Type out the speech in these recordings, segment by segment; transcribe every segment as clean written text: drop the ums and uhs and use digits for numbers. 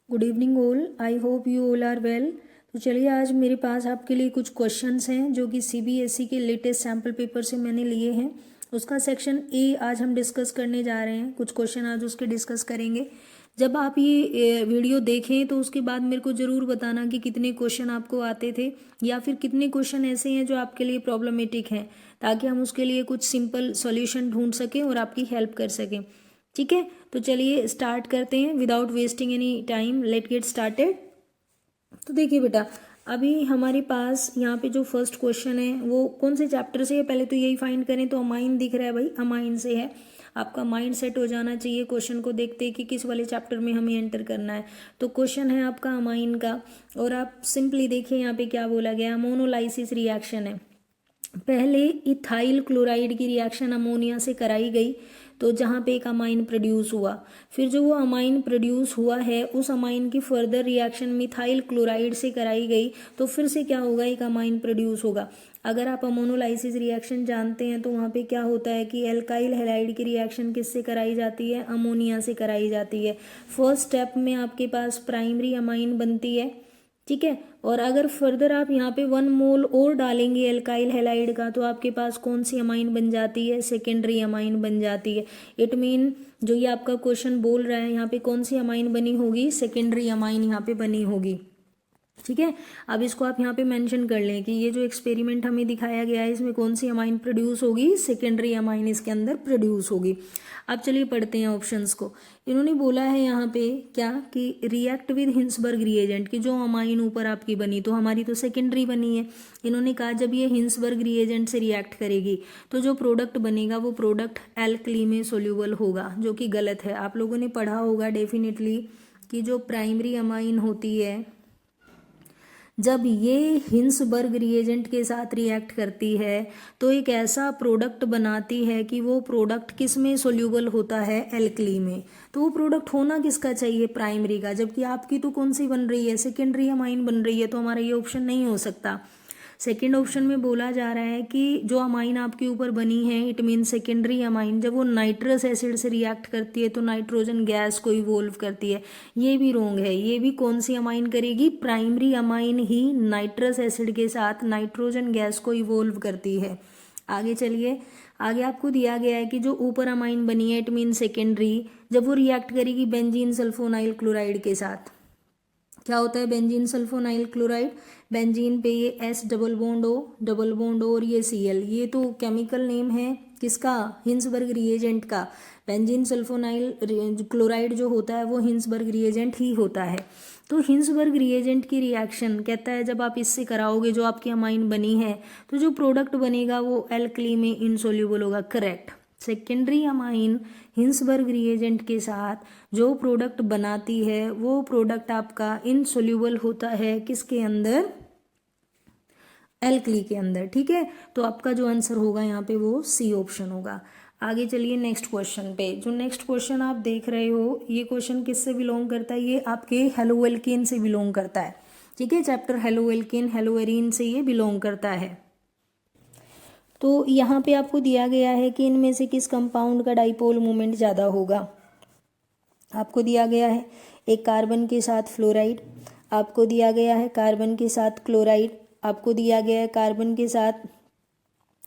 Good evening all, I hope you all are well. तो चलिए आज मेरे पास आपके लिए कुछ क्वेश्चंस हैं जो कि सीबीएसई के लेटेस्ट सैम्पल पेपर से मैंने लिए हैं। उसका सेक्शन ए आज हम डिस्कस करने जा रहे हैं। कुछ क्वेश्चन आज उसके डिस्कस करेंगे। जब आप ये वीडियो देखें तो उसके बाद मेरे को ज़रूर बताना कि कितने क्वेश्चन आपको आते थे या फिर कितने क्वेश्चन ऐसे हैं जो आपके लिए प्रॉब्लमेटिक हैं, ताकि हम उसके लिए कुछ सिंपल सॉल्यूशन ढूंढ सकें और आपकी हेल्प कर सकें। ठीक है, तो चलिए स्टार्ट करते हैं without wasting any time. Let get started. तो देखिए बेटा, अभी हमारे पास यहाँ पे जो फर्स्ट क्वेश्चन है वो कौन से चैप्टर से है, पहले तो यही फाइंड करें। तो अमाइन दिख रहा है भाई, अमाइन से है। आपका माइंड सेट हो जाना चाहिए क्वेश्चन को देखते ही कि किस वाले चैप्टर में हमें एंटर करना है। तो क्वेश्चन है आपका अमाइन का, और आप सिंपली देखिए यहाँ पे क्या बोला गया। अमोनोलाइसिस रिएक्शन है। पहले इथाइल क्लोराइड की रिएक्शन अमोनिया से कराई गई, तो जहाँ पे एक अमाइन प्रोड्यूस हुआ। फिर जो वो अमाइन प्रोड्यूस हुआ है उस अमाइन की फर्दर रिएक्शन मिथाइल क्लोराइड से कराई गई, तो फिर से क्या होगा, एक अमाइन प्रोड्यूस होगा। अगर आप अमोनोलाइसिस रिएक्शन जानते हैं तो वहाँ पे क्या होता है कि एल्काइल हैलाइड की रिएक्शन किससे कराई जाती है, अमोनिया से कराई जाती है। फर्स्ट स्टेप में आपके पास प्राइमरी अमाइन बनती है, ठीक है। और अगर फर्दर आप यहाँ पे 1 मोल और डालेंगे एल्काइल हैलाइड का, तो आपके पास कौन सी अमाइन बन जाती है, सेकेंडरी अमाइन बन जाती है। इट मीन जो ये आपका क्वेश्चन बोल रहा है यहाँ पे कौन सी अमाइन बनी होगी, सेकेंडरी अमाइन यहाँ पे बनी होगी। ठीक है, अब इसको आप यहाँ पे मेंशन कर लें कि ये जो एक्सपेरिमेंट हमें दिखाया गया है इसमें कौन सी अमाइन प्रोड्यूस होगी, सेकेंडरी अमाइन इसके अंदर प्रोड्यूस होगी। अब चलिए पढ़ते हैं ऑप्शंस को। इन्होंने बोला है यहाँ पे क्या कि रिएक्ट विद हिंसबर्ग रिएजेंट, की जो अमाइन ऊपर आपकी बनी तो हमारी तो सेकेंडरी बनी है। इन्होंने कहा जब ये हिंसबर्ग रिएजेंट से रिएक्ट करेगी तो जो प्रोडक्ट बनेगा वो प्रोडक्ट एल्कली में सोल्यूबल होगा, जो कि गलत है। आप लोगों ने पढ़ा होगा डेफिनेटली कि जो प्राइमरी अमाइन होती है जब ये हिंसबर्ग रिएजेंट के साथ रिएक्ट करती है तो एक ऐसा प्रोडक्ट बनाती है कि वो प्रोडक्ट किस में सोल्यूबल होता है, एल्कली में। तो वो प्रोडक्ट होना किसका चाहिए, प्राइमरी का, जबकि आपकी तो कौन सी बन रही है, सेकेंडरी अमाइन बन रही है। तो हमारा ये ऑप्शन नहीं हो सकता। सेकेंड ऑप्शन में बोला जा रहा है कि जो अमाइन आपके ऊपर बनी है इट मीन सेकेंडरी अमाइन, जब वो नाइट्रस एसिड से रिएक्ट करती है तो नाइट्रोजन गैस को इवोल्व करती है। ये भी रोंग है। ये भी कौन सी अमाइन करेगी, प्राइमरी अमाइन ही नाइट्रस एसिड के साथ नाइट्रोजन गैस को इवोल्व करती है। आगे चलिए, आगे आपको दिया गया है कि जो ऊपर अमाइन बनी है इट मीन सेकेंडरी, जब वो रिएक्ट करेगी बेंजीन सल्फोनाइल क्लोराइड के साथ, क्या होता है बेंजीन सल्फोनाइल क्लोराइड, बेंजीन पे ये एस डबल बॉन्ड ओ और ये Cl, ये तो केमिकल नेम है किसका, हिंसबर्ग रिएजेंट का। बेंजीन सल्फोनाइल क्लोराइड जो होता है वो हिंसबर्ग रिएजेंट ही होता है। तो हिंसबर्ग रिएजेंट की रिएक्शन कहता है जब आप इससे कराओगे जो आपकी अमाइन बनी है तो जो प्रोडक्ट बनेगा वो एल्कली में इनसोल्यूबल होगा। Correct, secondary amine Hinsberg reagent के साथ जो प्रोडक्ट बनाती है वो प्रोडक्ट आपका इनसोल्यूबल होता है किसके अंदर, एल्कली के अंदर। ठीक है, तो आपका जो आंसर होगा यहाँ पे वो सी ऑप्शन होगा। आगे चलिए नेक्स्ट क्वेश्चन पे। जो नेक्स्ट क्वेश्चन आप देख रहे हो ये क्वेश्चन किससे बिलोंग करता है, ये आपके हेलोएल्केन से बिलोंग करता है। ठीक है, चैप्टर हेलोएल्केन हेलोएरीन से ये बिलोंग करता है। तो यहाँ पे आपको दिया गया है कि इनमें से किस कंपाउंड का डाइपोल मोमेंट ज़्यादा होगा। आपको दिया गया है एक कार्बन के साथ फ्लोराइड, आपको दिया गया है कार्बन के साथ क्लोराइड, आपको दिया गया है कार्बन के साथ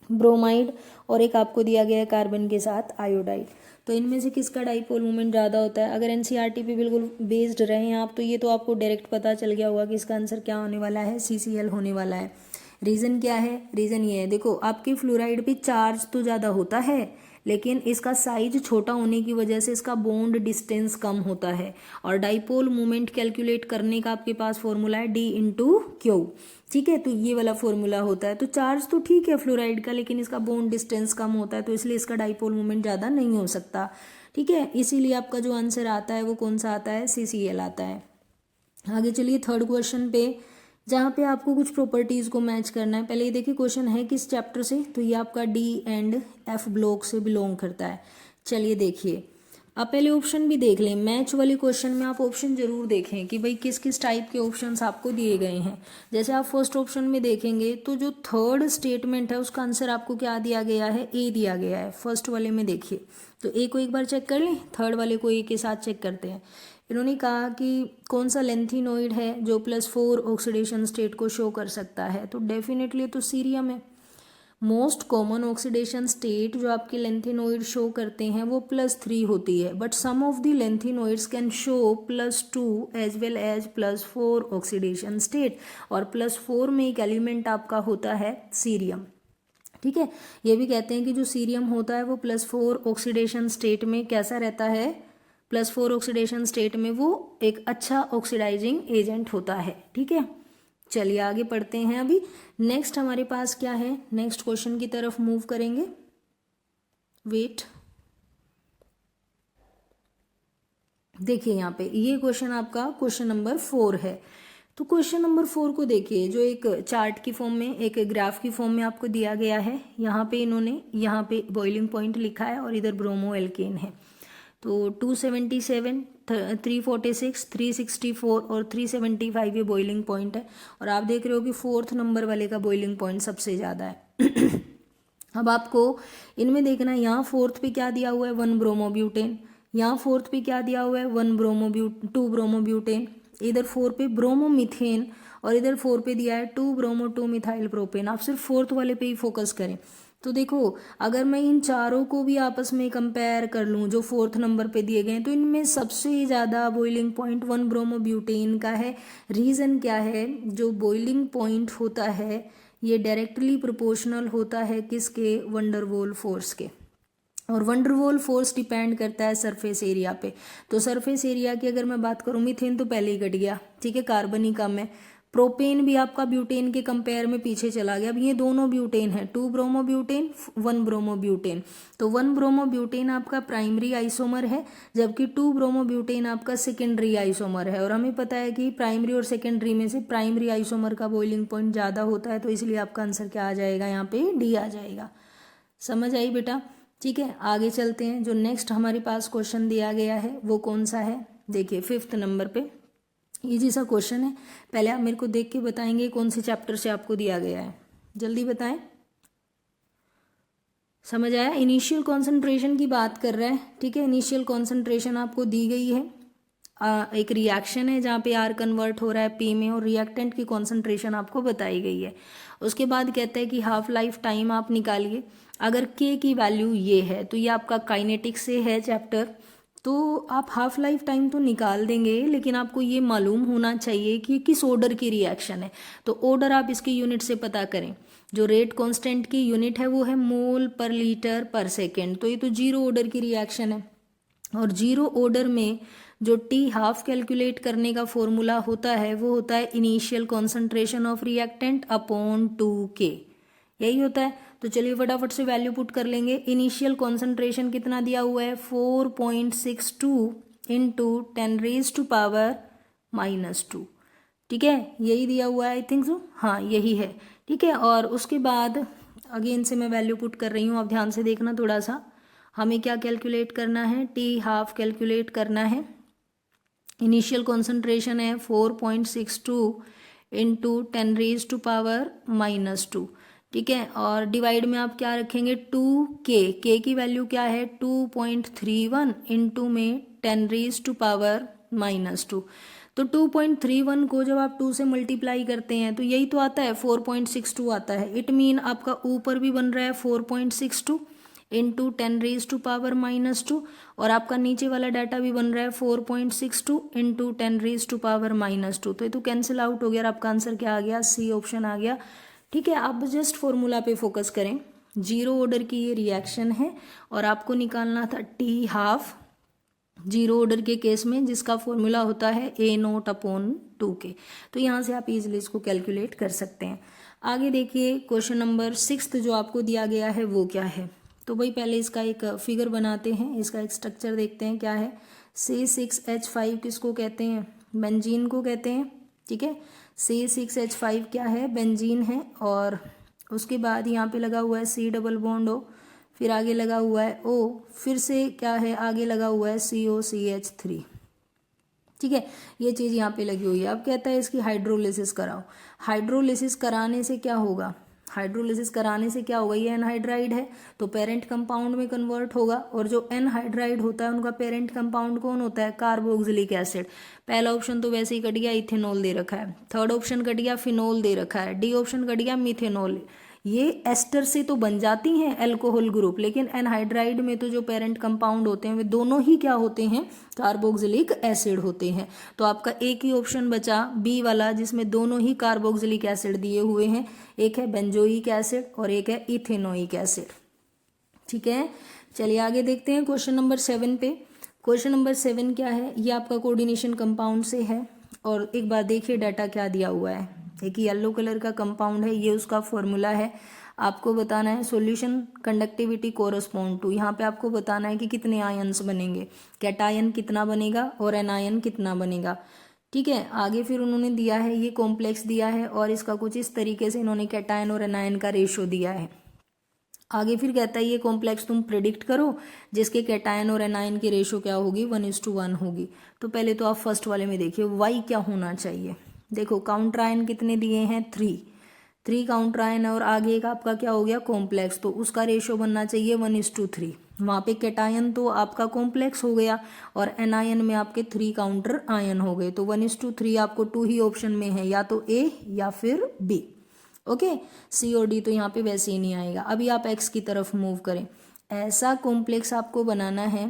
ब्रोमाइड, और एक आपको दिया गया है कार्बन के साथ आयोडाइड। तो इनमें से किसका डाइपोल मोमेंट ज़्यादा होता है। अगर एनसीईआरटी पे बिल्कुल बेस्ड रहे हैं आप तो ये तो आपको डायरेक्ट पता चल गया होगा कि इसका आंसर क्या होने वाला है, CCl होने वाला है। रीज़न क्या है, रीज़न ये है, देखो आपके फ्लोराइड पे चार्ज तो ज़्यादा होता है लेकिन इसका साइज छोटा होने की वजह से इसका बॉन्ड डिस्टेंस कम होता है। और डाइपोल मोमेंट कैलकुलेट करने का आपके पास फॉर्मूला है D/Q। ठीक है, तो ये वाला फॉर्मूला होता है। तो चार्ज तो ठीक है फ्लोराइड का, लेकिन इसका बॉन्ड डिस्टेंस कम होता है तो इसलिए इसका डाइपोल मोमेंट ज़्यादा नहीं हो सकता। ठीक है, इसीलिए आपका जो आंसर आता है वो कौन सा आता है, CCl आता है। आगे चलिए थर्ड क्वेश्चन पे, जहाँ पे आपको कुछ प्रॉपर्टीज़ को मैच करना है। पहले ये देखिए क्वेश्चन है किस चैप्टर से, तो ये आपका D एंड F ब्लॉक से बिलोंग करता है। चलिए देखिए, आप पहले ऑप्शन भी देख लें। मैच वाले क्वेश्चन में आप ऑप्शन जरूर देखें कि भाई किस किस टाइप के ऑप्शंस आपको दिए गए हैं। जैसे आप फर्स्ट ऑप्शन में देखेंगे तो जो थर्ड स्टेटमेंट है उसका आंसर आपको क्या दिया गया है, ए दिया गया है। फर्स्ट वाले में देखिए, तो ए को एक बार चेक कर लें, थर्ड वाले को ए के साथ चेक करते हैं। इन्होंने कहा कि कौन सा लेंथिनोइड है जो +4 ऑक्सीडेशन स्टेट को शो कर सकता है, तो डेफिनेटली तो सीरियम है। मोस्ट कॉमन ऑक्सीडेशन स्टेट जो आपके लेंथिनोइड शो करते हैं वो +3 होती है, but some of the lanthanoids can show +2 as well as +4 oxidation state, और +4 में एक एलिमेंट आपका होता है सीरियम। ठीक है, ये भी कहते हैं कि जो सीरियम होता है वो +4 ऑक्सीडेशन स्टेट में कैसा रहता है, +4 ऑक्सीडेशन स्टेट में वो एक अच्छा ऑक्सीडाइजिंग एजेंट होता है। ठीक है, चलिए आगे पढ़ते हैं। अभी नेक्स्ट हमारे पास क्या है, नेक्स्ट क्वेश्चन की तरफ मूव करेंगे। वेट, देखिए यहाँ पे ये क्वेश्चन आपका क्वेश्चन नंबर 4 है। तो क्वेश्चन नंबर 4 को देखिए, जो एक चार्ट की फॉर्म में, एक ग्राफ की फॉर्म में आपको दिया गया है। यहाँ पे इन्होंने यहाँ पे बॉइलिंग पॉइंट लिखा है और इधर ब्रोमो एल्केन है। तो 277, 346, 364 और 375 ये बॉइलिंग पॉइंट है, और आप देख रहे हो कि 4th नंबर वाले का बॉइलिंग पॉइंट सबसे ज़्यादा है। अब आपको इनमें देखना है, यहाँ 4th पे क्या दिया हुआ है, 1 ब्रोमोब्यूटेन, यहाँ 4th पे क्या दिया हुआ है, 2 ब्रोमोब्यूटेन, इधर 4 पे ब्रोमोमीथेन, और इधर 4 पे दिया है 2 मिथाइल प्रोपेन। आप सिर्फ 4th वाले पे ही फोकस करें। तो देखो, अगर मैं इन चारों को भी आपस में कंपेयर कर लूँ जो 4th नंबर पे दिए गए हैं, तो इनमें सबसे ज़्यादा बॉइलिंग पॉइंट 1 ब्रोमोब्यूटेन का है। रीज़न क्या है, जो बॉइलिंग पॉइंट होता है ये डायरेक्टली प्रोपोर्शनल होता है किसके, वंडरवॉल फोर्स के, और वंडरवॉल फोर्स डिपेंड करता है सरफेस एरिया पे। तो सरफेस एरिया की अगर मैं बात करूँ, मीथेन तो पहले ही कट गया, ठीक है, कार्बन ही कम है। प्रोपेन भी आपका ब्यूटेन के कंपेयर में पीछे चला गया। अब ये दोनों ब्यूटेन है, 2 ब्रोमोब्यूटेन, 1 ब्रोमोब्यूटेन। तो 1 ब्रोमोब्यूटेन आपका प्राइमरी आइसोमर है, जबकि 2 ब्रोमोब्यूटेन आपका सेकेंडरी आइसोमर है। और हमें पता है कि प्राइमरी और सेकेंडरी में से प्राइमरी आइसोमर का बॉइलिंग पॉइंट ज़्यादा होता है, तो इसलिए आपका आंसर क्या आ जाएगा, यहाँ पे डी आ जाएगा। समझ आई बेटा? ठीक है, आगे चलते हैं। जो नेक्स्ट हमारे पास क्वेश्चन दिया गया है वो कौन सा है, देखिए 5th नंबर पे इजी सा क्वेश्चन है। पहले आप मेरे को देख के बताएंगे कौन से चैप्टर से आपको दिया गया है, जल्दी बताएं। समझ आया? इनिशियल कॉन्सेंट्रेशन की बात कर रहा है। ठीक है, इनिशियल कॉन्सेंट्रेशन आपको दी गई है। एक रिएक्शन है जहाँ पे आर कन्वर्ट हो रहा है पी में, और रिएक्टेंट की कॉन्सेंट्रेशन आपको बताई गई है। उसके बाद कहता है कि हाफ लाइफ टाइम आप निकालिए। अगर के की वैल्यू ये है, तो ये आपका काइनेटिक्स से है चैप्टर, तो आप हाफ लाइफ टाइम तो निकाल देंगे, लेकिन आपको ये मालूम होना चाहिए कि किस ऑर्डर की रिएक्शन है। तो ऑर्डर आप इसकी यूनिट से पता करें। जो रेट कांस्टेंट की यूनिट है वो है मोल पर लीटर पर सेकेंड, तो ये तो 0 ऑर्डर की रिएक्शन है। और 0 ऑर्डर में जो टी हाफ कैलकुलेट करने का फॉर्मूला होता है वो होता है initial concentration of reactant upon 2K, यही होता है। तो चलिए फटाफट से वैल्यू पुट कर लेंगे। इनिशियल कॉन्सेंट्रेशन कितना दिया हुआ है, 4.62 इंटू 10⁻⁻²। ठीक है, यही दिया हुआ है, आई थिंक सो, हाँ यही है। ठीक है, और उसके बाद अगेन से मैं वैल्यू पुट कर रही हूँ, आप ध्यान से देखना थोड़ा सा। हमें क्या कैलकुलेट करना है, टी हाफ कैलकुलेट करना है। इनिशियल कॉन्सेंट्रेशन है 4.62 इंटू 10⁻²। ठीक है, और डिवाइड में आप क्या रखेंगे, 2K, के की वैल्यू क्या है 2.31 इंटू में 10⁻²। तो 2.31 को जब आप 2 से मल्टीप्लाई करते हैं तो यही तो आता है 4.62 आता है। इट मीन आपका ऊपर भी बन रहा है 4.62 इंटू 10⁻², और आपका नीचे वाला डाटा भी बन रहा है 4.62 इंटू 10⁻²। तो ये तो कैंसिल आउट हो गया और आपका आंसर क्या आ गया, सी ऑप्शन आ गया। ठीक है, आप जस्ट फॉर्मूला पे फोकस करें। 0 ऑर्डर की ये रिएक्शन है और आपको निकालना था टी हाफ 0 ऑर्डर के केस में, जिसका फॉर्मूला होता है A0/2K। तो यहाँ से आप इजीली इसको कैलकुलेट कर सकते हैं। आगे देखिए क्वेश्चन नंबर 6 जो आपको दिया गया है वो क्या है। तो भाई पहले इसका एक फिगर बनाते हैं, इसका एक स्ट्रक्चर देखते हैं क्या है। C6H5 किसको कहते हैं, बेंजीन को कहते हैं। ठीक है, C6H5 क्या है, बेंजीन है। और उसके बाद यहाँ पे लगा हुआ है C डबल बॉन्ड O, फिर आगे लगा हुआ है O, फिर से क्या है आगे लगा हुआ है COCH3। ठीक है, ये चीज़ यहाँ पे लगी हुई है। अब कहता है इसकी हाइड्रोलिसिस कराओ। हाइड्रोलिसिस कराने से क्या होगा, हाइड्रोलिसिस कराने से क्या होगा, ये एनहाइड्राइड है तो पेरेंट कंपाउंड में कन्वर्ट होगा, और जो एनहाइड्राइड होता है उनका पेरेंट कंपाउंड कौन होता है, कार्बोक्सिलिक एसिड। पहला ऑप्शन तो वैसे ही कट गया, इथेनॉल दे रखा है। थर्ड ऑप्शन कट गया, फिनोल दे रखा है। डी ऑप्शन कट गया, मिथेनॉल। ये एस्टर से तो बन जाती हैं एल्कोहल ग्रुप, लेकिन एनहाइड्राइड में तो जो पेरेंट कंपाउंड होते हैं वे दोनों ही क्या होते हैं, कार्बोक्सिलिक एसिड होते हैं। तो आपका एक ही ऑप्शन बचा बी वाला, जिसमें दोनों ही कार्बोक्सिलिक एसिड दिए हुए हैं, एक है बेंजोइक एसिड और एक है इथेनोइक एसिड। ठीक है, चलिए आगे देखते हैं क्वेश्चन नंबर 7 पे। क्वेश्चन नंबर 7 क्या है, ये आपका कोऑर्डिनेशन कंपाउंड से है, और एक बार देखिए डाटा क्या दिया हुआ है। एक येलो कलर का कंपाउंड है, ये उसका फॉर्मूला है। आपको बताना है सॉल्यूशन कंडक्टिविटी कोरस्पॉन्ड टू, यहाँ पे आपको बताना है कि कितने आयन्स बनेंगे, कैटायन कितना बनेगा और एनायन कितना बनेगा। ठीक है, आगे फिर उन्होंने दिया है, ये कॉम्प्लेक्स दिया है और इसका कुछ इस तरीके से इन्होंने कैटायन और एनायन का रेशो दिया है। आगे फिर कहता है ये कॉम्प्लेक्स तुम प्रिडिक्ट करो जिसके कैटायन और एनायन की रेशो क्या होगी, 1:1 होगी। तो पहले तो आप फर्स्ट वाले में देखिए वाई क्या होना चाहिए। देखो काउंटर आयन कितने दिए हैं, 3 काउंटर आयन, और आगे एक आपका क्या हो गया कॉम्प्लेक्स, तो उसका रेशो बनना चाहिए 1:3। वहाँ पे कैटायन तो आपका कॉम्प्लेक्स हो गया और एनायन में आपके 3 काउंटर आयन हो गए, तो 1:3 आपको 2 ही ऑप्शन में है, या तो ए या फिर बी। ओके, सी और डी तो यहाँ पे वैसे ही नहीं आएगा। अभी आप एक्स की तरफ मूव करें, ऐसा कॉम्प्लेक्स आपको बनाना है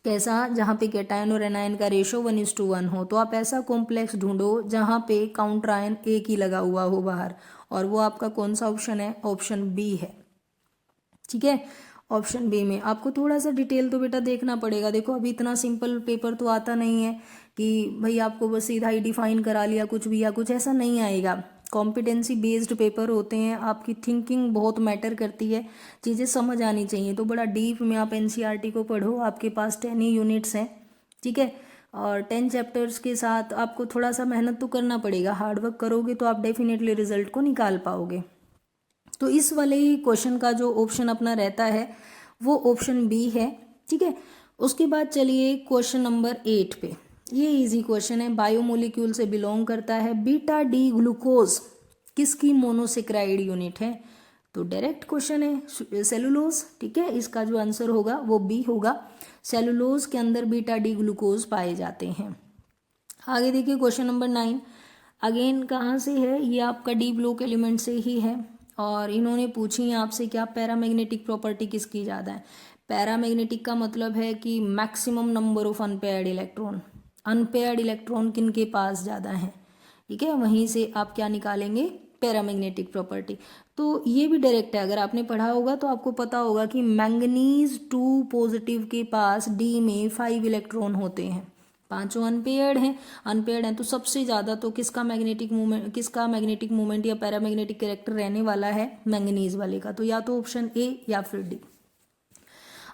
कैसा, जहाँ पे कैटायन और एनायन का रेशो 1:1 हो। तो आप ऐसा कॉम्प्लेक्स ढूंढो जहाँ पे काउंटर आयन एक ही लगा हुआ हो बाहर, और वो आपका कौन सा ऑप्शन है, ऑप्शन बी है। ठीक है, ऑप्शन बी में आपको थोड़ा सा डिटेल तो बेटा देखना पड़ेगा। देखो अभी इतना सिंपल पेपर तो आता नहीं है कि भाई आपको बस सीधा ही डिफाइन करा लिया कुछ भी, या कुछ ऐसा नहीं आएगा। कॉम्पिटेंसी बेस्ड पेपर होते हैं, आपकी थिंकिंग बहुत मैटर करती है, चीज़ें समझ आनी चाहिए। तो बड़ा डीप में आप एनसीईआरटी को पढ़ो, आपके पास 10 ही यूनिट्स हैं। ठीक है, और 10 चैप्टर्स के साथ आपको थोड़ा सा मेहनत तो करना पड़ेगा, हार्डवर्क करोगे तो आप डेफिनेटली रिजल्ट को निकाल पाओगे। तो इस वाले क्वेश्चन का जो ऑप्शन अपना रहता है वो ऑप्शन बी है। ठीक है, उसके बाद चलिए क्वेश्चन नंबर 8 पे। ये इजी क्वेश्चन है, बायोमोलिक्यूल से बिलोंग करता है। बीटा डी ग्लूकोज किसकी मोनोसेक्राइड यूनिट है, तो डायरेक्ट क्वेश्चन है, सेलुलोज। ठीक है, इसका जो आंसर होगा वो बी होगा, सेलुलोज के अंदर बीटा डी ग्लूकोज पाए जाते हैं। आगे देखिए क्वेश्चन नंबर 9, अगेन कहाँ से है, ये आपका डी ब्लॉक एलिमेंट से ही है, और इन्होंने पूछी है आपसे क्या पैरामैग्नेटिक प्रॉपर्टी किसकी ज़्यादा है। पैरामैग्नेटिक का मतलब है कि maximum number of unpaired electron, unpaired electron किन के पास ज़्यादा है। ठीक है, वहीं से आप क्या निकालेंगे, पैरामैग्नेटिक प्रॉपर्टी। तो ये भी डायरेक्ट है, अगर आपने पढ़ा होगा तो आपको पता होगा कि मैंगनीज 2 पॉजिटिव के पास डी में 5 इलेक्ट्रॉन होते हैं, 5 अनपेयर्ड हैं तो सबसे ज़्यादा तो किसका मैग्नेटिक मूवमेंट या पैरामैग्नेटिक कैरेक्टर रहने वाला है, मैंगनीज वाले का। तो या तो ऑप्शन ए या फिर डी।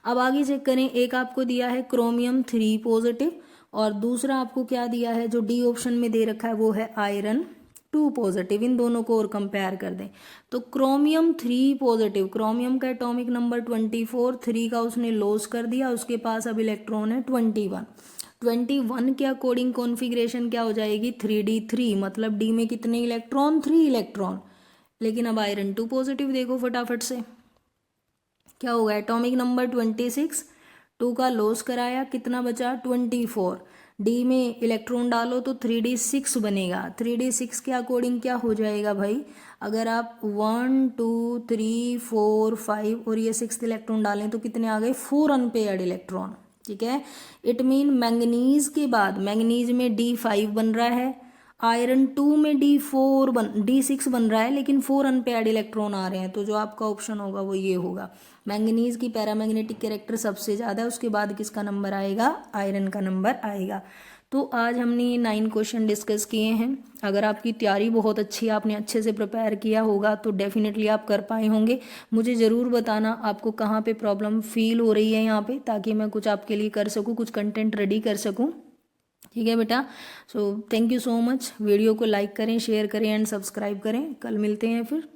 अब आगे चेक करें, एक आपको दिया है क्रोमियम 3 पॉजिटिव, और दूसरा आपको क्या दिया है जो डी ऑप्शन में दे रखा है वो है आयरन 2 पॉजिटिव। इन दोनों को और कंपेयर कर दें तो क्रोमियम 3 पॉजिटिव, क्रोमियम का एटॉमिक नंबर 24, 3 का उसने लॉस कर दिया, उसके पास अब इलेक्ट्रॉन है 21 के अकॉर्डिंग कॉन्फ़िगरेशन क्या हो जाएगी, 3d3, मतलब डी में कितने इलेक्ट्रॉन, 3 इलेक्ट्रॉन। लेकिन अब आयरन 2 पॉजिटिव देखो फटाफट से क्या होगा, एटॉमिक नंबर 26, 2 का लॉस कराया, कितना बचा 24, डी में इलेक्ट्रॉन डालो तो 3d6 बनेगा। 3d6 के अकॉर्डिंग क्या हो जाएगा भाई, अगर आप 1 2 3 4 5 और ये 6th इलेक्ट्रॉन डालें तो कितने आ गए, 4 अनपेयर्ड इलेक्ट्रॉन। ठीक है, इट मीन मैंगनीज के बाद, मैंगनीज में D5 बन रहा है, आयरन 2 में D6 बन रहा है, लेकिन 4 अनपेयर्ड इलेक्ट्रॉन आ रहे हैं। तो जो आपका ऑप्शन होगा वो ये होगा, मैंगनीज की पैरामैग्नेटिक कैरेक्टर सबसे ज़्यादा है, उसके बाद किसका नंबर आएगा, आयरन का नंबर आएगा। तो आज हमने ये 9 क्वेश्चन डिस्कस किए हैं। अगर आपकी तैयारी बहुत अच्छी, आपने अच्छे से प्रिपेयर किया होगा तो डेफिनेटली आप कर पाए होंगे। मुझे ज़रूर बताना आपको कहाँ पे प्रॉब्लम फील हो रही है यहाँ पे, ताकि मैं कुछ आपके लिए कर सकूँ, कुछ कंटेंट रेडी कर सकूँ। ठीक है बेटा, so thank you so much. Video को लाइक करें, शेयर करें एंड सब्सक्राइब करें। कल मिलते हैं फिर।